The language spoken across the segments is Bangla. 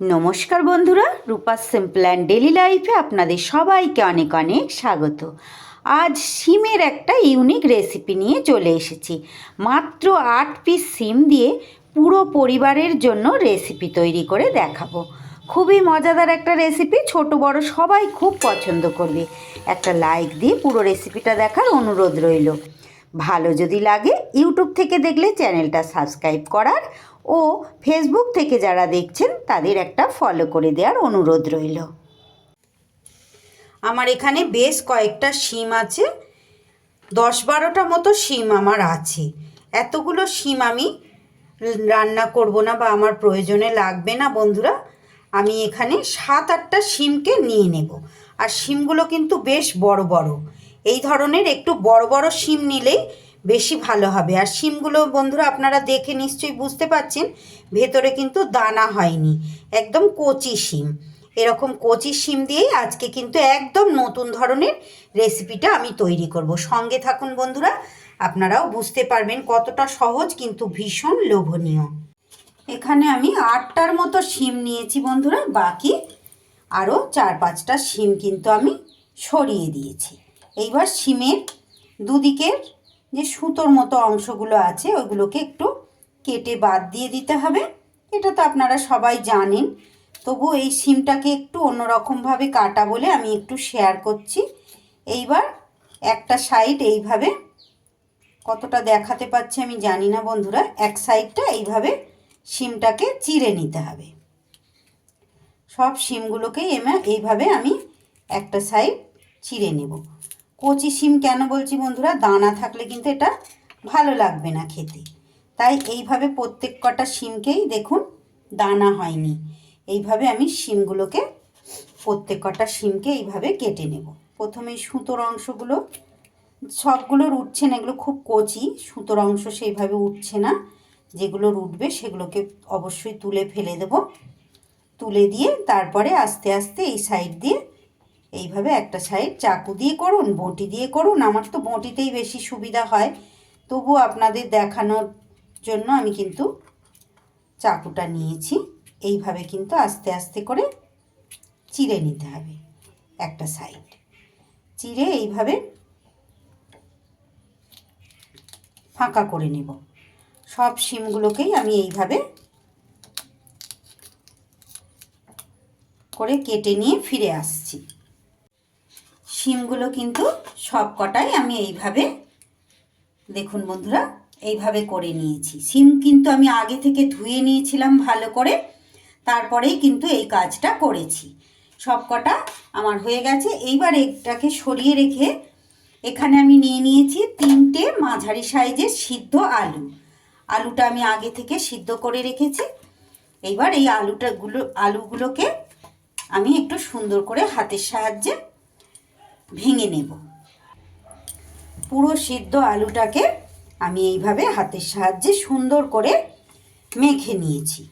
নমস্কার বন্ধুরা, রূপাস সিম্পল অ্যান্ড ডেলি লাইফে আপনাদের সবাইকে অনেক অনেক স্বাগত। আজ শিমের একটা ইউনিক রেসিপি নিয়ে চলে এসেছি। মাত্র 8 পিস শিম দিয়ে পুরো পরিবারের জন্য রেসিপি তৈরি করে দেখাবো। খুবই মজাদার একটা রেসিপি, ছোট বড় সবাই খুব পছন্দ করবে। একটা লাইক দিয়ে পুরো রেসিপিটা দেখার অনুরোধ রইল। ভালো যদি লাগে ইউটিউব থেকে দেখলে চ্যানেলটা সাবস্ক্রাইব করার ও ফেসবুক থেকে যারা দেখছেন তাদের একটা ফলো করে দেওয়ার অনুরোধ রইল। আমার এখানে বেশ কয়েকটা শিম আছে, 10-12টা মতো শিম আমার আছে। এতগুলো শিম আমি রান্না করব না বা আমার প্রয়োজনে লাগবে না বন্ধুরা। আমি এখানে 7-8টা শিমকে নিয়ে নেব। আর শিমগুলো কিন্তু বেশ বড় বড়, এই ধরনের একটু বড় বড় শিম নিলেই বেশি ভালো হবে। আর শিমগুলো বন্ধুরা আপনারা দেখে নিশ্চয়ই বুঝতে পারছেন, ভেতরে কিন্তু দানা হয়নি, একদম কচি শিম। এরকম কচি শিম দিয়েই আজকে কিন্তু একদম নতুন ধরনের রেসিপিটা আমি তৈরি করব। সঙ্গে থাকুন বন্ধুরা, আপনারাও বুঝতে পারবেন কতটা সহজ কিন্তু ভীষণ লোভনীয়। এখানে আমি 8টার মতো শিম নিয়েছি বন্ধুরা, বাকি আরও 4-5টা শিম কিন্তু আমি সরিয়ে দিয়েছি। এইবার শিমের দুদিকের যে সুতোর মতো অংশগুলো আছে ওইগুলোকে একটু কেটে বাদ দিয়ে দিতে হবে। এটা তো আপনারা সবাই জানেন, তবু এই শিমটাকে একটু অন্যরকমভাবে কাটা বলে আমি একটু শেয়ার করছি। এইবার একটা সাইড এইভাবে, কতটা দেখাতে পাচ্ছি আমি জানি না বন্ধুরা, এক সাইডটা এইভাবে শিমটাকে চিড়ে নিতে হবে। সব শিমগুলোকেই এইভাবে আমি একটা সাইড চিড়ে নেব। কচি শিম কেন বলছি বন্ধুরা, দানা থাকলে কিন্তু এটা ভালো লাগবে না খেতে। তাই এইভাবে প্রত্যেক কটা শিমকেই দেখুন দানা হয়নি, এইভাবে আমি শিমগুলোকে প্রত্যেক কটা শিমকে এইভাবে কেটে নেব। প্রথমে সুতোর অংশগুলো সবগুলোর উঠছে না, এগুলো খুব কচি, সুতোর অংশ সেইভাবে উঠছে না। যেগুলোর উঠবে সেগুলোকে অবশ্যই তুলে ফেলে দেব। তুলে দিয়ে তারপরে আস্তে আস্তে এই সাইড দিয়ে এইভাবে একটা সাইড চাকু দিয়ে করুন, বঁটি দিয়ে করুন, আমার তো বঁটিতেই বেশি সুবিধা হয়, তবু আপনাদের দেখানোর জন্য আমি কিন্তু চাকুটা নিয়েছি। এইভাবে কিন্তু আস্তে আস্তে করে চিড়ে নিতে হবে। একটা সাইড চিড়ে এইভাবে ফাঁকা করে নেব। সব শিমগুলোকেই আমি এইভাবে করে কেটে নিয়ে ফিরে আসছি। শিমগুলো কিন্তু সব কটাই আমি এইভাবে দেখুন বন্ধুরা এইভাবে করে নিয়েছি। শিম কিন্তু আমি আগে থেকে ধুয়ে নিয়েছিলাম ভালো করে, তারপরেই কিন্তু এই কাজটা করেছি। সব কটা আমার হয়ে গেছে। এইবার এটাকে সরিয়ে রেখে এখানে আমি নিয়ে নিয়েছি 3টে মাঝারি সাইজের সিদ্ধ আলু। আলুটা আমি আগে থেকে সিদ্ধ করে রেখেছি। এইবার এই আলুগুলোকে আমি একটু সুন্দর করে হাতের সাহায্যে ভেঙে নেব। পুরো সিদ্ধ আলুটাকে আমি এইভাবে হাতের সাহায্যে সুন্দর করে মেখে নিয়েছি।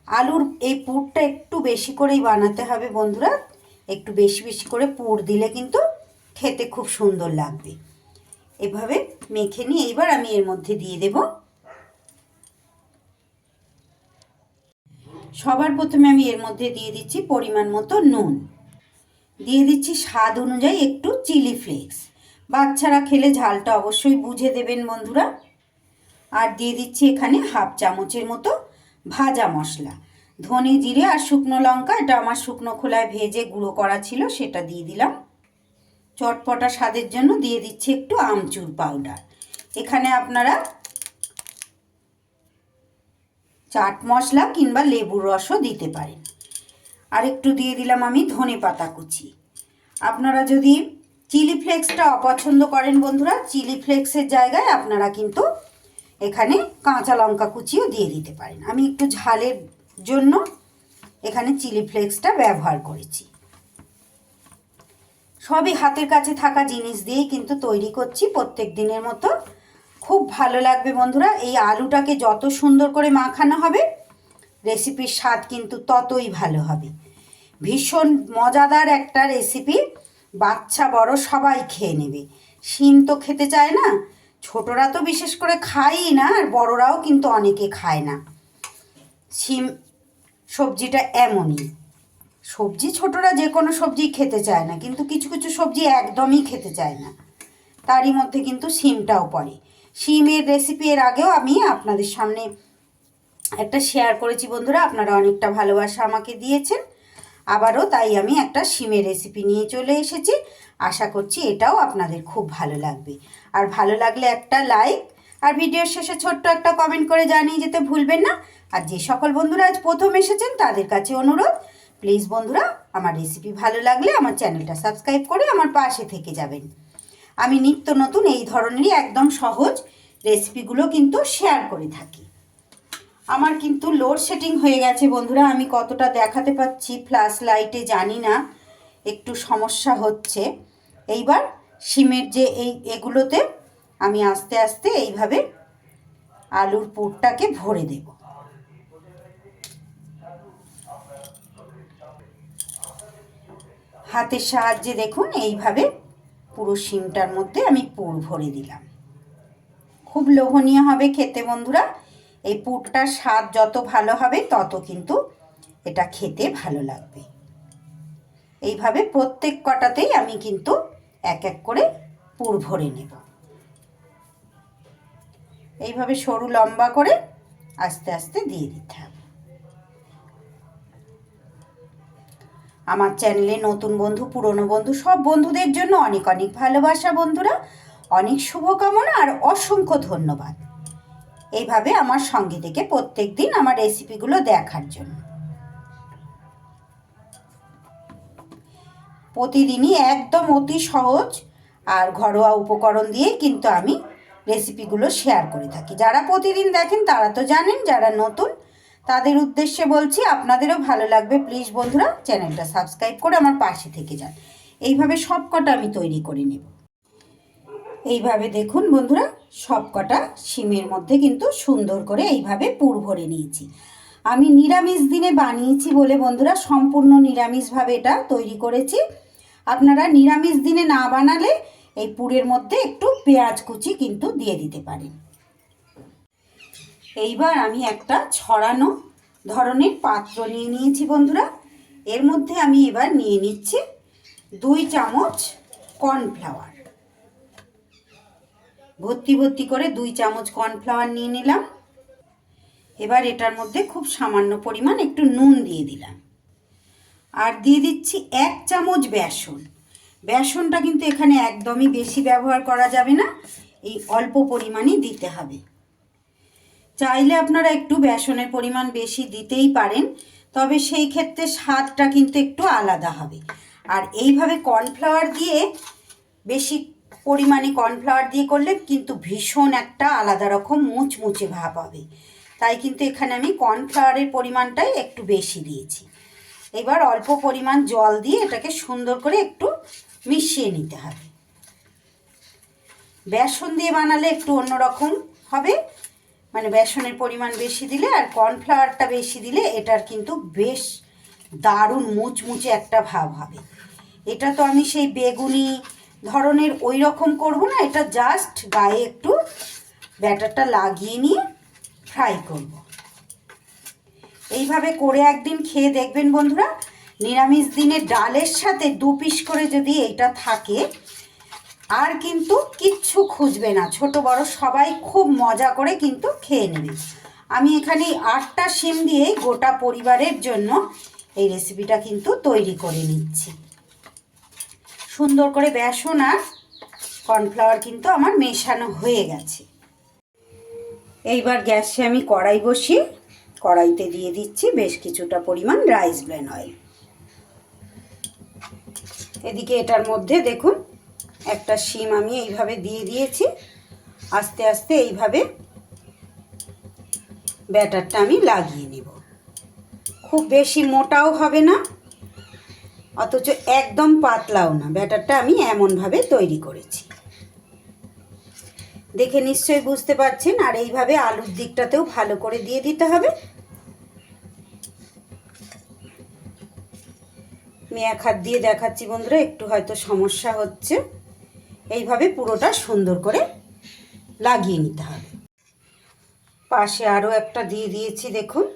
আলুর এই পুরটা একটু বেশি করেই বানাতে হবে বন্ধুরা, একটু বেশি বেশি করে পুর দিলে কিন্তু খেতে খুব সুন্দর লাগবে। এভাবে মেখে নিয়ে এইবার আমি এর মধ্যে দিয়ে দেব, সবার প্রথমে আমি এর মধ্যে দিয়ে দিচ্ছি পরিমাণ মতো নুন, দিয়ে দিচ্ছি স্বাদ অনুযায়ী একটু চিলি ফ্লেক্স, বাচ্চারা খেলে ঝালটা অবশ্যই বুঝে দেবেন বন্ধুরা। আর দিয়ে দিচ্ছি এখানে 1/2 চামচের মতো ভাজা মশলা, ধনে জিরে আর শুকনো লঙ্কা, এটা আমার শুকনো খোলায় ভেজে গুঁড়ো করা ছিল, সেটা দিয়ে দিলাম। চটপটা স্বাদের জন্য দিয়ে দিচ্ছি একটু আমচুর পাউডার। এখানে আপনারা চাট মশলা কিংবা লেবুর রসও দিতে পারেন। আর একটু দিয়ে দিলাম আমি ধনে পাতা কুচি। আপনারা যদি চিলি ফ্লেক্সটা অপছন্দ করেন বন্ধুরা, চিলি ফ্লেক্সের জায়গায় আপনারা কিন্তু এখানে কাঁচা লঙ্কা কুচিও দিয়ে দিতে পারেন। আমি একটু ঝালের জন্য এখানে চিলি ফ্লেক্সটা ব্যবহার করেছি। সবই হাতের কাছে থাকা জিনিস দিয়েই কিন্তু তৈরি করছি প্রত্যেক দিনের মতো। খুব ভালো লাগবে বন্ধুরা। এই আলুটাকে যত সুন্দর করে মাখানো হবে রেসিপির স্বাদ কিন্তু ততই ভালো হবে। ভীষণ মজাদার একটা রেসিপি, বাচ্চা বড় সবাই খেয়ে নেবে। শিম তো খেতে চায় না, ছোটরা তো বিশেষ করে খায়ই না, আর বড়রাও কিন্তু অনেকে খায় না। শিম সবজিটা এমনই। সবজি ছোটরা যে কোনো সবজি খেতে চায় না, কিন্তু কিছু কিছু সবজি একদমই খেতে চায় না, তারই মধ্যে কিন্তু শিমটাও পড়ে। শিমের রেসিপি এর আগেও আমি আপনাদের সামনে একটা শেয়ার করেছি বন্ধুরা, আপনারা অনেকটা ভালোবাসা আমাকে দিয়েছেন। আবারও তাই আমি একটা শিমের রেসিপি নিয়ে চলে এসেছি। আশা করছি এটাও আপনাদের খুব ভালো লাগবে। আর ভালো লাগলে একটা লাইক আর ভিডিওর শেষে ছোট্ট একটা কমেন্ট করে জানিয়ে যেতে ভুলবেন না। আর যে সকল বন্ধুরা আজ প্রথম এসেছেন তাদের কাছে অনুরোধ, প্লিজ বন্ধুরা আমার রেসিপি ভালো লাগলে আমার চ্যানেলটা সাবস্ক্রাইব করে আমার পাশে থেকে যাবেন। আমি নিত্য নতুন এই ধরনেরই একদম সহজ রেসিপিগুলো কিন্তু শেয়ার করে থাকি। আমার কিন্তু লোডশেডিং হয়ে গেছে বন্ধুরা, আমি কতটা দেখাতে পাচ্ছি ফ্ল্যাশ লাইটে জানি না, একটু সমস্যা হচ্ছে। এইবার শিমের যে এগুলোতে আমি আস্তে আস্তে এইভাবে আলুর পুরটাকে ভরে দেব। হাতের সাহায্যে দেখুন এইভাবে পুরো শিমটার মধ্যে আমি পুর ভরে দিলাম। খুব লোভনীয় হবে খেতে বন্ধুরা। এই পুরটার স্বাদ যত ভালো হবে তত কিন্তু এটা খেতে ভালো লাগবে। এইভাবে প্রত্যেক কটাতেই আমি কিন্তু এক এক করে পুর ভরে নেব। এইভাবে সরু লম্বা করে আস্তে আস্তে দিয়ে দিতে হবে। আমার চ্যানেলে নতুন বন্ধু পুরনো বন্ধু সব বন্ধুদের জন্য অনেক অনেক ভালোবাসা বন্ধুরা, অনেক শুভকামনা আর অসংখ্য ধন্যবাদ এইভাবে আমার সঙ্গে থেকে প্রত্যেক দিন আমার রেসিপিগুলো দেখার জন্য। প্রতিদিনই একদম অতি সহজ আর ঘরোয়া উপকরণ দিয়ে কিন্তু আমি রেসিপিগুলো শেয়ার করে থাকি। যারা প্রতিদিন দেখেন তারা তো জানেন, যারা নতুন তাদের উদ্দেশ্যে বলছি আপনাদেরও ভালো লাগবে। প্লিজ বন্ধুরা চ্যানেলটা সাবস্ক্রাইব করে আমার পাশে থেকে যান। এইভাবে সব কটা আমি তৈরি করে নেব। এইভাবে দেখুন বন্ধুরা সব কটা শিমের মধ্যে কিন্তু সুন্দর করে এইভাবে পুর ভরে নিয়েছি। আমি নিরামিষ দিনে বানিয়েছি বলে বন্ধুরা সম্পূর্ণ নিরামিষভাবে এটা তৈরি করেছি। আপনারা নিরামিষ দিনে না বানালে এই পুরের মধ্যে একটু পেঁয়াজ কুচি কিন্তু দিয়ে দিতে পারেন। এইবার আমি একটা ছড়ানো ধরনের পাত্র নিয়ে নিয়েছি বন্ধুরা। এর মধ্যে আমি এবার নিয়ে নিচ্ছি 2 চামচ কর্নফ্লাওয়ার। ভর্তি ভর্তি করে 2 চামচ কর্নফ্লাওয়ার নিয়ে নিলাম। এবার এটার মধ্যে খুব সামান্য পরিমাণ একটু নুন দিয়ে দিলাম। আর দিয়ে দিচ্ছি 1 চামচ বেসন। বেসনটা কিন্তু এখানে একদমই বেশি ব্যবহার করা যাবে না, এই অল্প পরিমাণই দিতে হবে। চাইলে আপনারা একটু বেসনের পরিমাণ বেশি দিতেই পারেন, তবে সেই ক্ষেত্রে স্বাদটা কিন্তু একটু আলাদা হবে। আর এইভাবে কর্নফ্লাওয়ার দিয়ে বেশি পরিমাণে কর্নফ্লাওয়ার দিয়ে করলে কিন্তু ভীষণ একটা আলাদা রকম মুচমুচে ভাব হবে। তাই কিন্তু এখানে আমি কর্নফ্লাওয়ারের পরিমাণটাই একটু বেশি দিয়েছি। এবার অল্প পরিমাণ জল দিয়ে এটাকে সুন্দর করে একটু মিশিয়ে নিতে হবে। বেসন দিয়ে বানালে একটু অন্যরকম হবে, মানে বেসনের পরিমাণ বেশি দিলে আর কর্নফ্লাওয়ারটা বেশি দিলে এটার কিন্তু বেশ দারুণ মুচমুচে একটা ভাব হবে। এটা তো আমি সেই বেগুনি ধরনের ওই রকম করব না, এটা জাস্ট গায়ে একটু ব্যাটারটা লাগিয়ে নিয়ে ফ্রাই করব। এইভাবে করে একদিন খেয়ে দেখবেন বন্ধুরা। নিরামিষ দিনে ডালের সাথে 2 পিস করে যদি এইটা থাকে আর কিন্তু কিচ্ছু খুঁজবে না, ছোট বড় সবাই খুব মজা করে কিন্তু খেয়ে নেবে। আমি এখানে 8টা শিম দিয়ে গোটা পরিবারের জন্য এই রেসিপিটা কিন্তু তৈরি করে নিচ্ছি। সুন্দর করে বেসন আর কর্নফ্লাওয়ার কিন্তু আমার মেশানো হয়ে গেছে। এইবার গ্যাসে আমি কড়াই বসিয়ে কড়াইতে দিয়ে দিচ্ছি বেশ কিছুটা পরিমাণ রাইস ব্রেন অয়েল। এদিকে এটার মধ্যে দেখুন একটা শিম আমি এইভাবে দিয়ে দিয়েছি। আস্তে আস্তে এইভাবে ব্যাটারটা আমি লাগিয়ে নেব। খুব বেশি মোটাও হবে না অথচ একদম পাতলাও না, ব্যাটারটা আমি এমনভাবে তৈরি করেছি। দেখে নিশ্চয়ই বুঝতে পারছেন। আর এইভাবে আলুর দিকটাতেও ভালো করে দিয়ে দিতে হবে। আমি এক হাত দিয়ে দেখাচ্ছি বন্ধুরা, একটু হয়তো সমস্যা হচ্ছে। এইভাবে পুরোটা সুন্দর করে লাগিয়ে নিতে হবে। পাশে আরও একটা দিয়ে দিয়েছি দেখুন।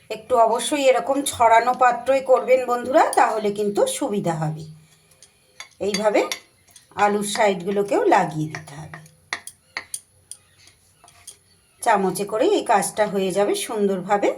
একটু অবশ্যই এরকম ছড়ানো পাত্রই করবেন বন্ধুরা, তাহলে কিন্তু সুবিধা হবে। এইভাবে আলুর সাইডগুলোকেও লাগিয়ে দিতে হবে। চামচে করে এই কাজটা হয়ে যাবে সুন্দরভাবে।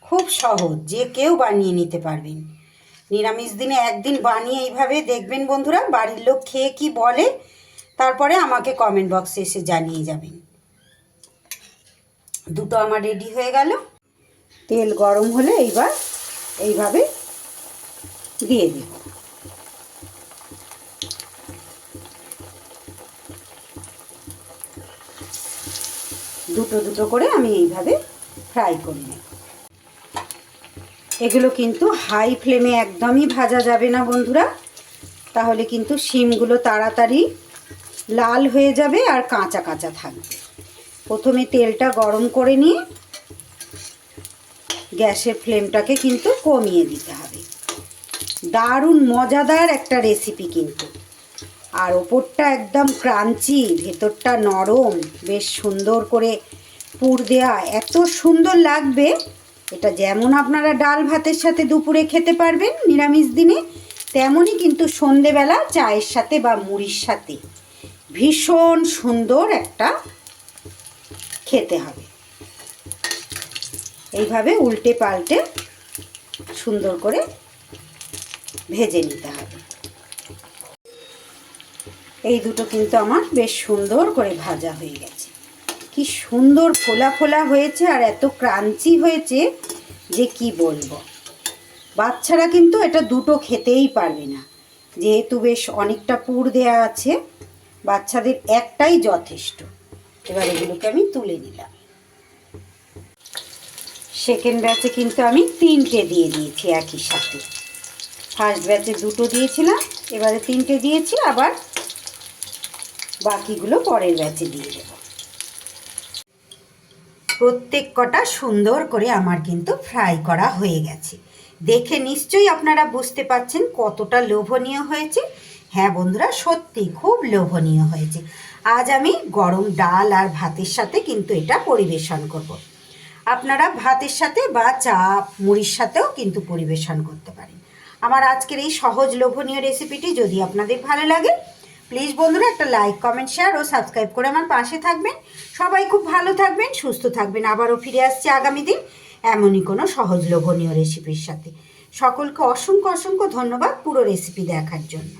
খুব সহজ, যে কেউ বানিয়ে নিতে পারবেন। নিরামিষ দিনে একদিন বানিয়ে এইভাবে দেখবেন বন্ধুরা, বাড়ির লোক খেয়ে কি বলে তারপরে আমাকে কমেন্ট বক্সে এসে জানিয়ে যাবেন। দুটো আমার রেডি হয়ে গেল। তেল গরম হলে এইবার এইভাবে দিয়ে দেব। দুটো দুটো করে আমি এইভাবে ফ্রাই করে নেব। এগুলো কিন্তু হাই ফ্লেমে একদমই ভাজা যাবে না বন্ধুরা, তাহলে কিন্তু শিমগুলো তাড়াতাড়ি লাল হয়ে যাবে আর কাঁচা কাঁচা থাকবে। প্রথমে তেলটা গরম করে নিয়ে গ্যাসের ফ্লেমটাকে কিন্তু কমিয়ে দিতে হবে। দারুণ মজাদার একটা রেসিপি কিন্তু, আর ওপরটা একদম ক্রাঞ্চি, ভেতরটা নরম, বেশ সুন্দর করে পুর দেয়া, এত সুন্দর লাগবে। এটা যেমন আপনারা ডাল ভাতের সাথে দুপুরে খেতে পারবেন নিরামিষ দিনে, তেমনই কিন্তু সন্ধেবেলা চায়ের সাথে বা মুড়ির সাথে ভীষণ সুন্দর একটা খেতে হবে। এইভাবে উল্টে পাল্টে সুন্দর করে ভেজে নিতে হবে। এই দুটো কিন্তু আমার বেশ সুন্দর করে ভাজা হয়ে গেছে। কি সুন্দর ফোলা ফোলা হয়েছে আর এত ক্রাঞ্চি হয়েছে যে কি বলবো। বাচ্চারা কিন্তু এটা দুটো খেতেই পারবে না, যেহেতু বেশ অনেকটা পুর দেয়া আছে, বাচ্চাদের একটাই যথেষ্ট। এবার এগুলোকে আমি তুলে নিলাম। সেকেন্ড ব্যাচে কিন্তু আমি 3টে দিয়ে দিয়েছি একই সাথে। ফার্স্ট ব্যাচে 2টো দিয়েছিলাম, এবারে 3টে দিয়েছি, আবার বাকিগুলো পরের ব্যাচে দিয়ে দেব। প্রত্যেক কটা সুন্দর করে আমার কিন্তু ফ্রাই করা হয়ে গেছে। দেখে নিশ্চয়ই আপনারা বুঝতে পারছেন কতটা লোভনীয় হয়েছে। হ্যাঁ বন্ধুরা, সত্যি খুব লোভনীয় হয়েছে। আজ আমি গরম ডাল আর ভাতের সাথে কিন্তু এটা পরিবেশন করব। আপনারা ভাতের সাথে বা চা মুড়ির সাথেও কিন্তু পরিবেশন করতে পারেন। আমার আজকের এই সহজ লোভনীয় রেসিপিটি যদি আপনাদের ভালো লাগে, প্লিজ বন্ধুরা একটা লাইক, কমেন্ট, শেয়ার ও সাবস্ক্রাইব করে আমার পাশে থাকবেন। সবাই খুব ভালো থাকবেন, সুস্থ থাকবেন। আবারও ফিরে আসছি আগামী দিন এমনই কোনো সহজ লোভনীয় রেসিপির সাথে। সকলকে অসংখ্য অসংখ্য ধন্যবাদ পুরো রেসিপি দেখার জন্য।